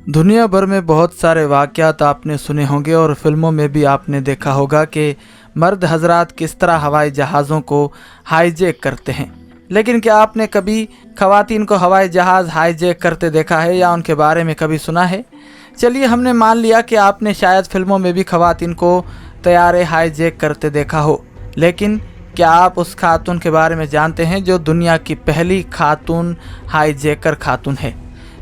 दुनिया भर में बहुत सारे वाक़यात आपने सुने होंगे और फिल्मों में भी आपने देखा होगा कि मर्द हजरात किस तरह हवाई जहाज़ों को हाईजैक करते हैं। लेकिन क्या आपने कभी ख़वातीन को हवाई जहाज़ हाईजैक करते देखा है या उनके बारे में कभी सुना है? चलिए, हमने मान लिया कि आपने शायद फिल्मों में भी ख़वातीन को तैयारे हाईजैक करते देखा हो, लेकिन क्या आप उस खातून के बारे में जानते हैं जो दुनिया की पहली खातून हाईजैकर खातून है,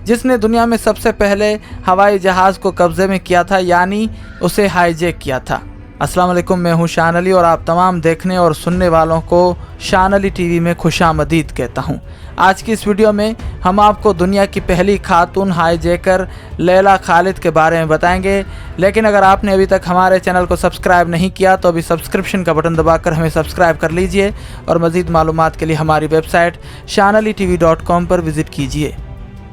जिसने दुनिया में सबसे पहले हवाई जहाज़ को कब्ज़े में किया था, यानी उसे हाईजैक किया था। अस्सलाम वालेकुम, मैं हूं शान अली और आप तमाम देखने और सुनने वालों को शान अली टीवी में खुशामदीद कहता हूं। आज की इस वीडियो में हम आपको दुनिया की पहली खातून हाईजैकर लैला खालिद के बारे में बताएंगे। लेकिन अगर आपने अभी तक हमारे चैनल को सब्सक्राइब नहीं किया तो अभी सब्सक्रिप्शन का बटन दबाकर हमें सब्सक्राइब कर लीजिए और मज़ीद मालूमात के लिए हमारी वेबसाइट shanalitv.com पर विज़िट कीजिए।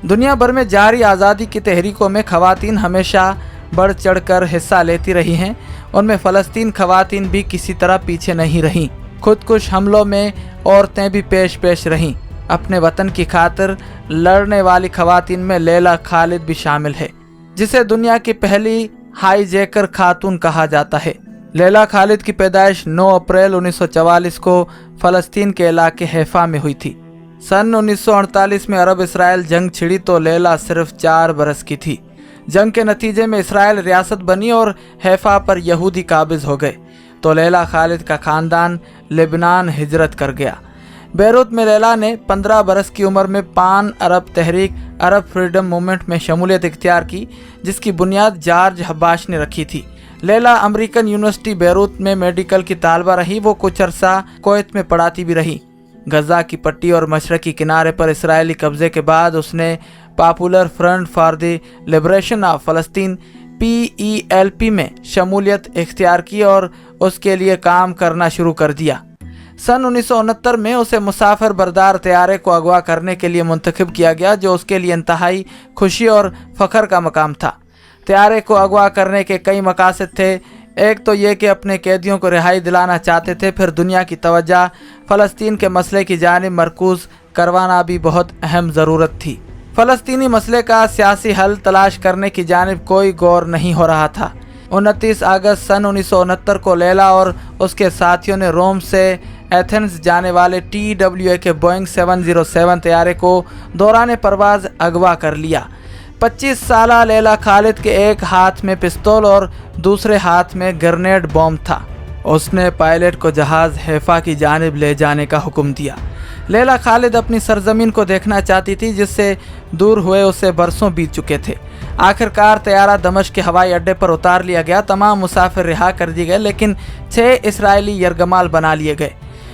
दुनिया भर में जारी आज़ादी की तहरीकों में ख़वातीन हमेशा बढ़ चढ़ कर हिस्सा लेती रही हैं। उनमें फ़लस्तीन ख़वातीन भी किसी तरह पीछे नहीं रहीं। खुदकुश हमलों में औरतें भी पेश रहीं। अपने वतन की खातिर लड़ने वाली ख़वातीन में लैला खालिद भी शामिल है, जिसे दुनिया की पहली हाईजैकर खातून कहा जाता है। लैला खालिद की पैदाइश 9 अप्रैल 1944 को फ़लस्तीन के इलाके हैफा में हुई थी। सन 1948 में अरब इसराइल जंग छिड़ी तो लैला सिर्फ 4 बरस की थी। जंग के नतीजे में इसराइल रियासत बनी और हैफा पर यहूदी काबिज हो गए, तो लैला खालिद का ख़ानदान लेबनान हिजरत कर गया। बैरूत में लैला ने 15 बरस की उम्र में पान अरब तहरीक अरब फ्रीडम मूवमेंट में शमूलियत इख्तियार की, जिसकी बुनियाद जॉर्ज हब्बाश ने रखी थी। लैला अमेरिकन यूनिवर्सिटी बैरूत में मेडिकल की तालबा रही। वो कुछ अरसा कुवैत में पढ़ाती भी रही। गजा की पट्टी और मशरकी किनारे पर इसराइली कब्जे के बाद उसने popular front for the liberation of Palestine PELP में शमूलियत इख्तियार की और उसके लिए काम करना शुरू कर दिया। सन 1969 में उसे मुसाफिर बरदार तैयारे को अगवा करने के लिए मुंतखब किया गया, जो उसके लिए इंतहाई खुशी और फ़ख्र का मकाम था। तैयारे को अगवा करने के कई मकासद थे। एक तो ये कि अपने कैदियों को रिहाई दिलाना चाहते थे, फिर दुनिया की तवज्जो फ़लस्तीन के मसले की जानिब मरकूज़ करवाना भी बहुत अहम ज़रूरत थी। फ़लस्तीनी मसले का सियासी हल तलाश करने की जानिब कोई गौर नहीं हो रहा था। 29 अगस्त सन 1969 को लैला और उसके साथियों ने रोम से एथेंस जाने वाले TWA के बोइंग 707 तैयारे को दौरान परवाज़ अगवा कर लिया। 25 साला लैला खालिद के एक हाथ में पिस्तौल और दूसरे हाथ में ग्रेनेड बॉम्ब था। उसने पायलट को जहाज़ हैफा की जानिब ले जाने का हुक्म दिया। लैला खालिद अपनी सरजमीन को देखना चाहती थी, जिससे दूर हुए उसे बरसों बीत चुके थे। आखिरकार तैयारा दमिश्क के हवाई अड्डे पर उतार लिया गया। तमाम मुसाफिर रिहा कर दिए गए, लेकिन 6 इसराइली यरगमाल बना लिए गए।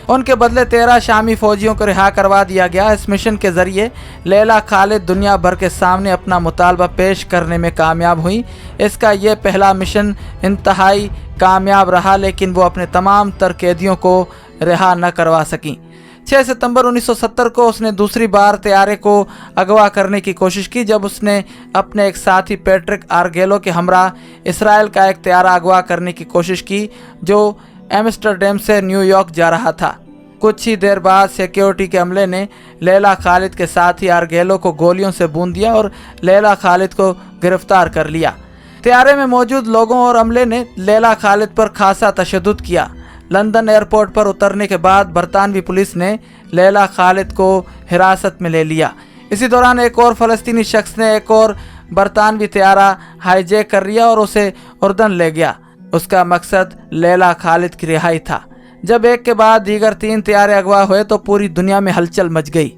उनके बदले 13 शामी फ़ौजियों को रिहा करवा दिया गया। इस मिशन के ज़रिए लैला खालिद दुनिया भर के सामने अपना मुतालबा पेश करने में कामयाब हुई। इसका ये पहला मिशन इंतहाई कामयाब रहा, लेकिन वो अपने तमाम तर कैदियों को रिहा न करवा सकीं। 6 सितंबर 1970 को उसने दूसरी बार तैयारे को अगवा करने की कोशिश की, जब उसने अपने एक साथी पैट्रिक आर्गेलो के हमरा इसराइल का एक तैयारा अगवा करने की कोशिश की, जो एम्स्टर्डम से न्यूयॉर्क जा रहा था। कुछ ही देर बाद सिक्योरिटी के अमले ने लैला खालिद के साथी आर्गेलो को गोलियों से भून दिया और लैला खालिद को गिरफ्तार कर लिया। तैयारे में मौजूद लोगों और अमले ने लैला खालिद पर खासा तशद्दुद किया। लंदन एयरपोर्ट पर उतरने के बाद बरतानवी पुलिस ने लैला खालिद को हिरासत में ले लिया। इसी दौरान एक और फ़लस्तीनी शख्स ने एक और बरतानवी तैयारा हाईजैक कर लिया और उसे उर्दन ले गया। उसका मकसद लैला खालिद की रिहाई था। जब एक के बाद दीगर 3 तैयारे अगवा हुए तो पूरी दुनिया में हलचल मच गई।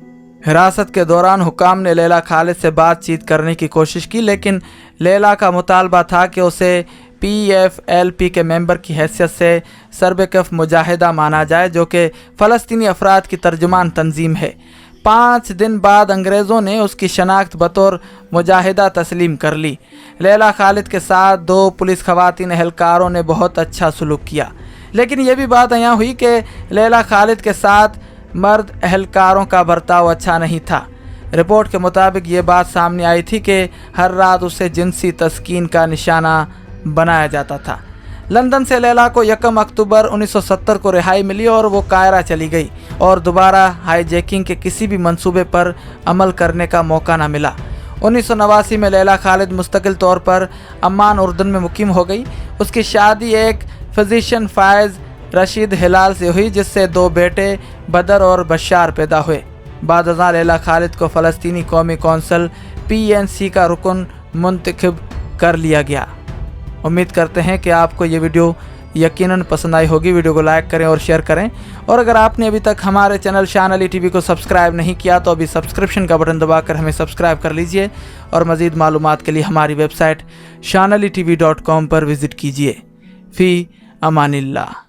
हिरासत के दौरान हुकाम ने लैला खालिद से बातचीत करने की कोशिश की, लेकिन लैला का मुतालबा था कि उसे PFLP के मेंबर की हैसियत से सरबकफ मुजाहिदा माना जाए, जो कि फ़लस्तीनी अफराद की तर्जुमान तंजीम है। 5 दिन बाद अंग्रेज़ों ने उसकी शनाख्त बतौर मुजाहिदा तस्लीम कर ली। लैला खालिद के साथ 2 पुलिस ख़वातीन एहलकारों ने बहुत अच्छा सलूक किया, लेकिन यह भी बात यहाँ हुई कि लैला खालिद के साथ मर्द एहलकारों का बर्ताव अच्छा नहीं था। रिपोर्ट के मुताबिक ये बात सामने आई थी कि हर रात उसे जिनसी तस्कीन का निशाना बनाया जाता था। लंदन से लैला को 1 अक्टूबर 1970 को रिहाई मिली और वो कायरा चली गई और दोबारा हाईजैकिंग के किसी भी मंसूबे पर अमल करने का मौका न मिला। 1989 में लैला खालिद मुस्तकिल तौर पर अम्मान उर्दन में मुकीम हो गई। उसकी शादी एक फिजिशियन फ़ायज़ रशीद हिलाल से हुई, जिससे 2 बेटे बदर और बशार पैदा हुए। बाद अज़ां लैला खालिद को फ़लस्तीनी कौमी कौंसिल PNC का रुकन मुंतखब कर लिया गया। उम्मीद करते हैं कि आपको ये वीडियो यकीनन पसंद आई होगी। वीडियो को लाइक करें और शेयर करें, और अगर आपने अभी तक हमारे चैनल शान अली टीवी को सब्सक्राइब नहीं किया तो अभी सब्सक्रिप्शन का बटन दबाकर हमें सब्सक्राइब कर लीजिए, और मज़ीद मालूमात के लिए हमारी वेबसाइट shanalitv.com पर विज़िट कीजिए। फ़ी अमानिल्लाह।